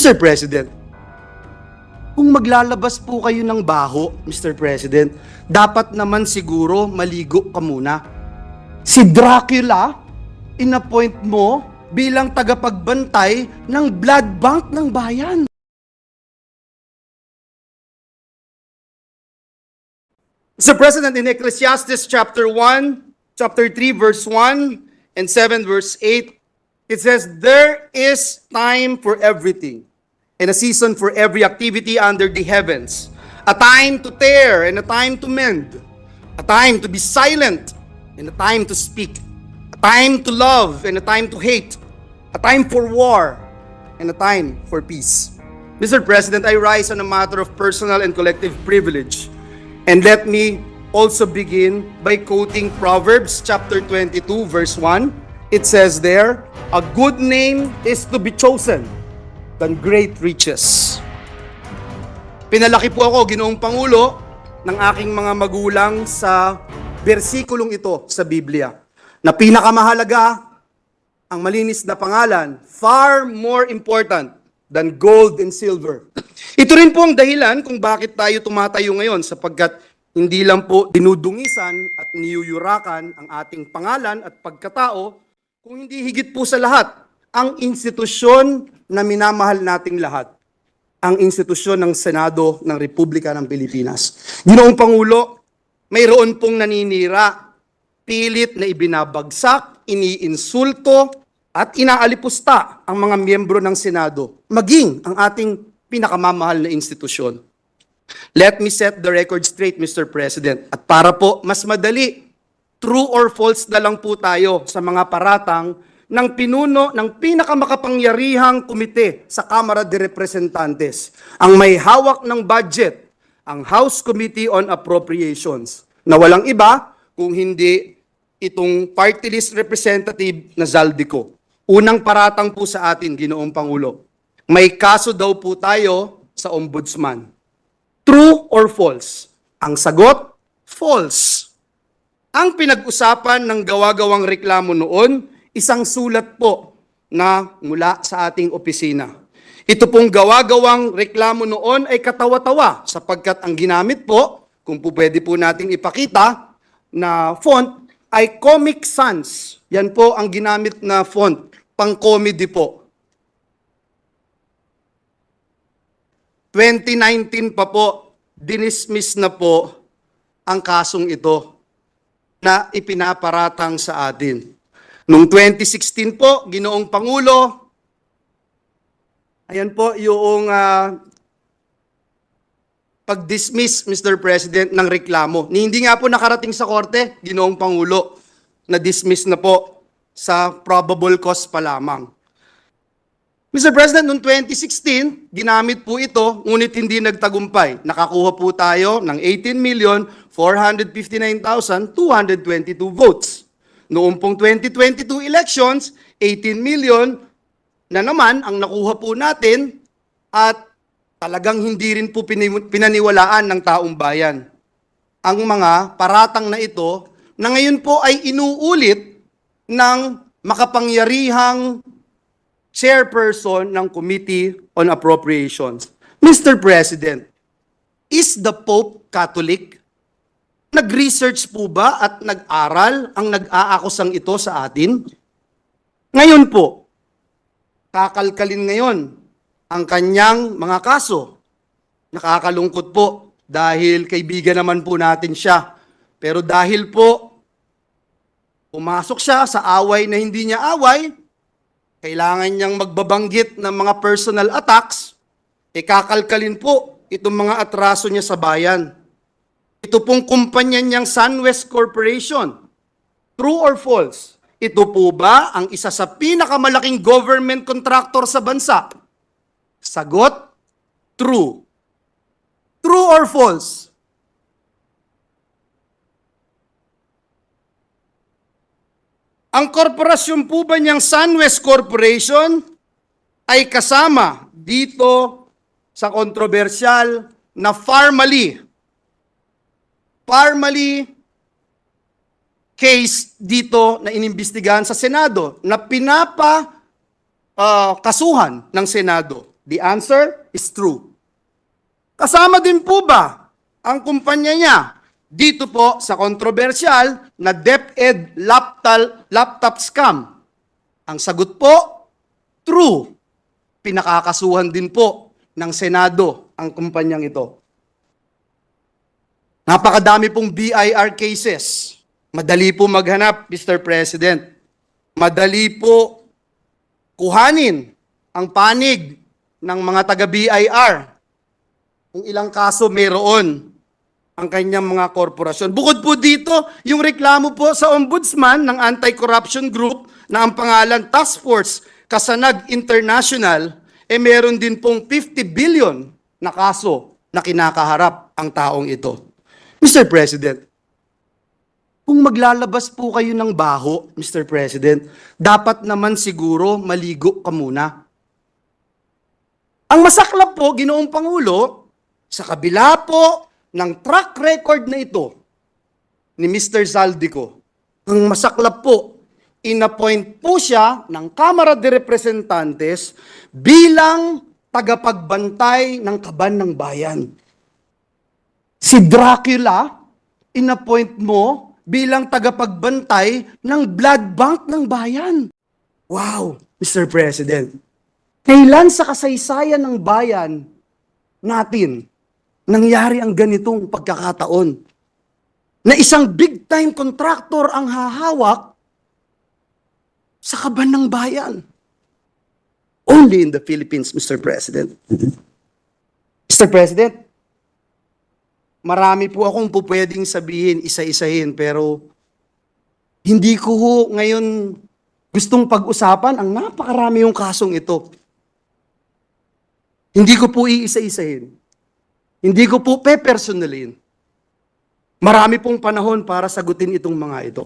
Mr. President, kung maglalabas po kayo ng baho, Mr. President, dapat naman siguro maligo ka muna. Si Dracula, inappoint mo bilang tagapagbantay ng blood bank ng bayan. Mr. President, in Ecclesiastes chapter 1, chapter 3, verse 1, and 7, verse 8, it says, "There is time for everything, and a season for every activity under the heavens. A time to tear and a time to mend. A time to be silent and a time to speak. A time to love and a time to hate. A time for war and a time for peace." Mr. President, I rise on a matter of personal and collective privilege. And let me also begin by quoting Proverbs chapter 22, verse 1. It says there, "A good name is to be chosen than great riches." Pinalaki po ako, Ginoong Pangulo, ng aking mga magulang sa bersikulong ito sa Biblia, na pinakamahalaga ang malinis na pangalan, far more important than gold and silver. Ito rin po ang dahilan kung bakit tayo tumatayo ngayon, sapagkat hindi lang po dinudungisan at niyuyurakan ang ating pangalan at pagkatao, kung hindi higit po sa lahat, ang institusyon na minamahal nating lahat, ang institusyon ng Senado ng Republika ng Pilipinas. Ginoong Pangulo, mayroon pong naninira, pilit na ibinabagsak, iniinsulto, at inaalipusta ang mga miyembro ng Senado, maging ang ating pinakamamahal na institusyon. Let me set the record straight, Mr. President. At para po mas madali, true or false na lang po tayo sa mga paratang ng pinuno ng pinakamakapangyarihang komite sa Kamara de Representantes, ang may hawak ng budget, ang House Committee on Appropriations, na walang iba kung hindi itong party list representative na Zaldico. Unang paratang po sa atin, Ginoong Pangulo, may kaso daw po tayo sa Ombudsman. True or false? Ang sagot, false. Ang pinag-usapan ng gawa-gawang reklamo noon, isang sulat po na mula sa ating opisina. Ito pong gawa-gawang reklamo noon ay katawa-tawa sapagkat ang ginamit po, kung po pwede po nating ipakita, na font ay Comic Sans. Yan po ang ginamit na font, pang-comedy po. 2019 pa po, dinismiss na po ang kasong ito na ipinaparatang sa atin. Noong 2016 po, Ginoong Pangulo, ayan po yung pag-dismiss, Mr. President, ng reklamo. Hindi nga po nakarating sa korte, Ginoong Pangulo, na-dismiss na po sa probable cause pa lamang. Mr. President, noong 2016, ginamit po ito, ngunit hindi nagtagumpay. Nakakuha po tayo ng 18,459,222 votes. Noong pong 2022 elections, 18 million na naman ang nakuha po natin at talagang hindi rin po pinaniwalaan ng taong bayan. Ang mga paratang na ito na ngayon po ay inuulit ng makapangyarihang chairperson ng Committee on Appropriations. Mr. President, is the Pope Catholic? Nag-research po ba at nag-aral ang nag-aakusang ito sa atin? Ngayon po, kakalkalin ngayon ang kanyang mga kaso. Nakakalungkot po dahil kaibigan naman po natin siya. Pero dahil po pumasok siya sa away na hindi niya away, kailangan niyang magbabanggit ng mga personal attacks, kakalkalin po itong mga atraso niya sa bayan. Ito pong kumpanya niyang SunWest Corporation. True or false? Ito po ba ang isa sa pinakamalaking government contractor sa bansa? Sagot, true. True or false? Ang korporasyon po ba niyang SunWest Corporation ay kasama dito sa kontrobersyal na Farmally case dito na inimbestigahan sa Senado na kasuhan ng Senado. The answer is true. Kasama din po ba ang kumpanya niya dito po sa kontrobersyal na DepEd laptop scam? Ang sagot po, true. Pinakakasuhan din po ng Senado ang kumpanyang ito. Napakadami pong BIR cases. Madali po maghanap, Mr. President. Madali po kuhanin ang panig ng mga taga-BIR. Kung ilang kaso mayroon ang kanyang mga korporasyon. Bukod po dito, yung reklamo po sa ombudsman ng anti-corruption group na ang pangalan Task Force Kasanag International, meron din pong 50 billion na kaso na kinakaharap ang taong ito. Mr. President, kung maglalabas po kayo ng baho, Mr. President, dapat naman siguro maligo ka muna. Ang masaklap po, Ginoong Pangulo, sa kabila po ng track record na ito ni Mr. Zaldico, ang masaklap po, inappoint po siya ng Kamara de Representantes bilang tagapagbantay ng kaban ng bayan. Si Dracula, inappoint mo bilang tagapagbantay ng blood bank ng bayan. Wow, Mr. President. Kailan sa kasaysayan ng bayan natin nangyari ang ganitong pagkakataon na isang big-time contractor ang hahawak sa kaban ng bayan? Only in the Philippines, Mr. President. Mr. President, marami po akong pupwedeng sabihin, isa-isahin, pero hindi ko ho ngayon gustong pag-usapan ang napakarami yung kasong ito. Hindi ko po iisa-isahin. Hindi ko po pe-personalin. Marami pong panahon para sagutin itong mga ito.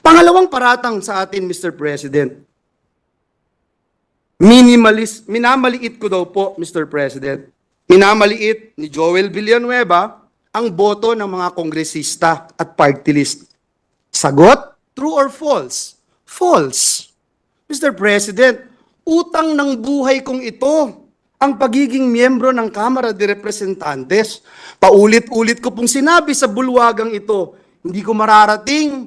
Pangalawang paratang sa atin, Mr. President. Minamaliit ko daw po, Mr. President. Minamaliit ni Joel Villanueva ang boto ng mga kongresista at party list. Sagot, true or false? False. Mr. President, utang ng buhay kong ito ang pagiging miyembro ng Kamara de Representantes. Paulit-ulit ko pong sinabi sa bulwagang ito, hindi ko mararating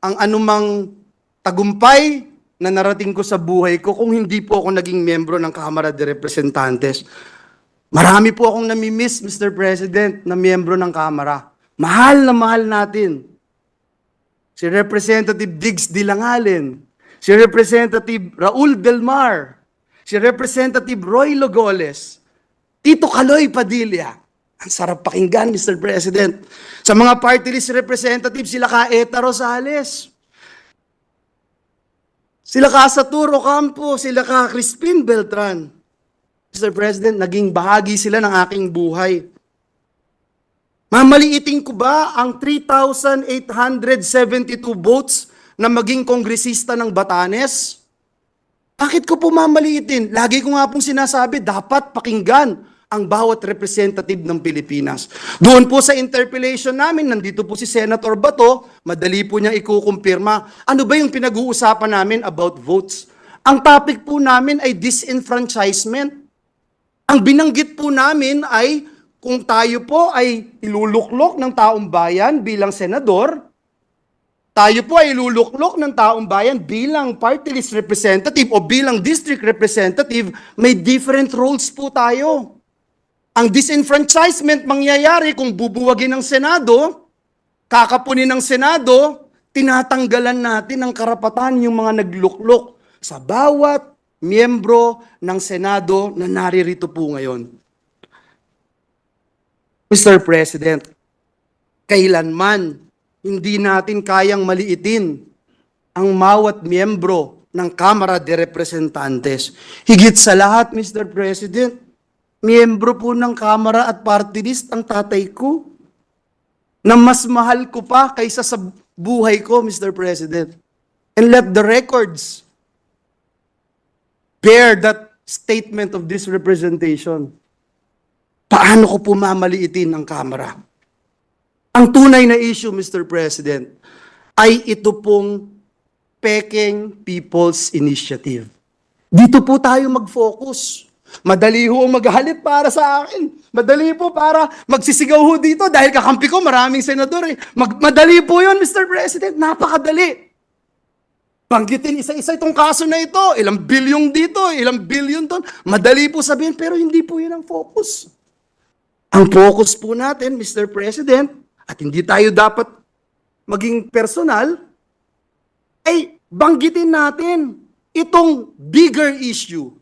ang anumang tagumpay na narating ko sa buhay ko kung hindi po ako naging miyembro ng Kamara de Representantes. Marami po akong namimiss, Mr. President, na miyembro ng Kamara. Mahal na mahal natin. Si Representative Diggs Dilangalen, si Representative Raul Delmar, si Representative Roy Logoles, Tito Kaloy Padilla. Ang sarap pakinggan, Mr. President. Sa mga party list representatives, sila ka Eta Rosales, sila ka Saturo Campo, sila ka Crispin Beltran. Mr. President, naging bahagi sila ng aking buhay. Mamaliitin ko ba ang 3,872 votes na maging kongresista ng Batanes? Bakit ko po mamaliitin? Lagi ko nga pong sinasabi, dapat pakinggan ang bawat representative ng Pilipinas. Doon po sa interpellation namin, nandito po si Senator Bato, madali po niya ikukumpirma. Ano ba yung pinag-uusapan namin about votes? Ang topic po namin ay disenfranchisement. Ang binanggit po namin ay kung tayo po ay iluluklok ng taong bayan bilang senador, tayo po ay iluluklok ng taong bayan bilang party list representative o bilang district representative, may different roles po tayo. Ang disenfranchisement mangyayari kung bubuwagin ng Senado, kakapunin ng Senado, tinatanggalan natin ang karapatan yung mga nagluklok sa bawat miyembro ng Senado na naririto po ngayon. Mr. President, kailanman hindi natin kayang maliitin ang bawat miyembro ng Kamara de Representantes. Higit sa lahat, Mr. President, miyembro po ng Kamara at party list ang tatay ko, na mas mahal ko pa kaysa sa buhay ko, Mr. President. And let the records bear that statement of this representation. Paano ko po mamaliitin ang Kamara? Ang tunay na issue, Mr. President, ay ito pong Peking People's Initiative. Dito po tayo mag-focus. Madali ho ang maghalit para sa akin. Madali po para magsisigaw ho dito dahil kakampi ko maraming senador eh. Madali po yun, Mr. President. Napakadali. Banggitin isa-isa itong kaso na ito. Ilang bilyong dito, ilang bilyon doon. Madali po sabihin, pero hindi po yun ang focus. Ang focus po natin, Mr. President, at hindi tayo dapat maging personal, ay banggitin natin itong bigger issue.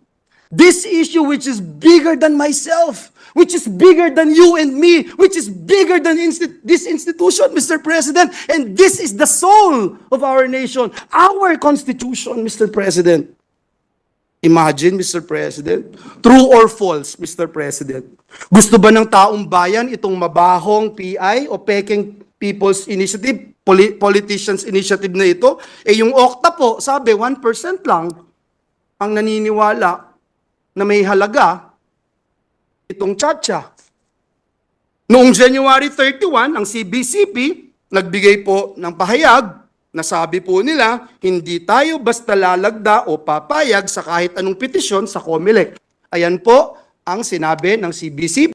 This issue which is bigger than myself, which is bigger than you and me, which is bigger than this institution, Mr. President. And this is the soul of our nation, our Constitution, Mr. President. Imagine, Mr. President, true or false, Mr. President? Gusto ba ng taong bayan itong mabahong PI o peking People's Initiative, Politicians Initiative na ito? Eh yung OCTA po, sabi 1% lang ang naniniwala na may halaga itong tsa-tsa. Noong January 31, ang CBCP nagbigay po ng pahayag na sabi po nila, hindi tayo basta lalagda o papayag sa kahit anong petisyon sa COMELEC. Ayan po ang sinabi ng CBCP.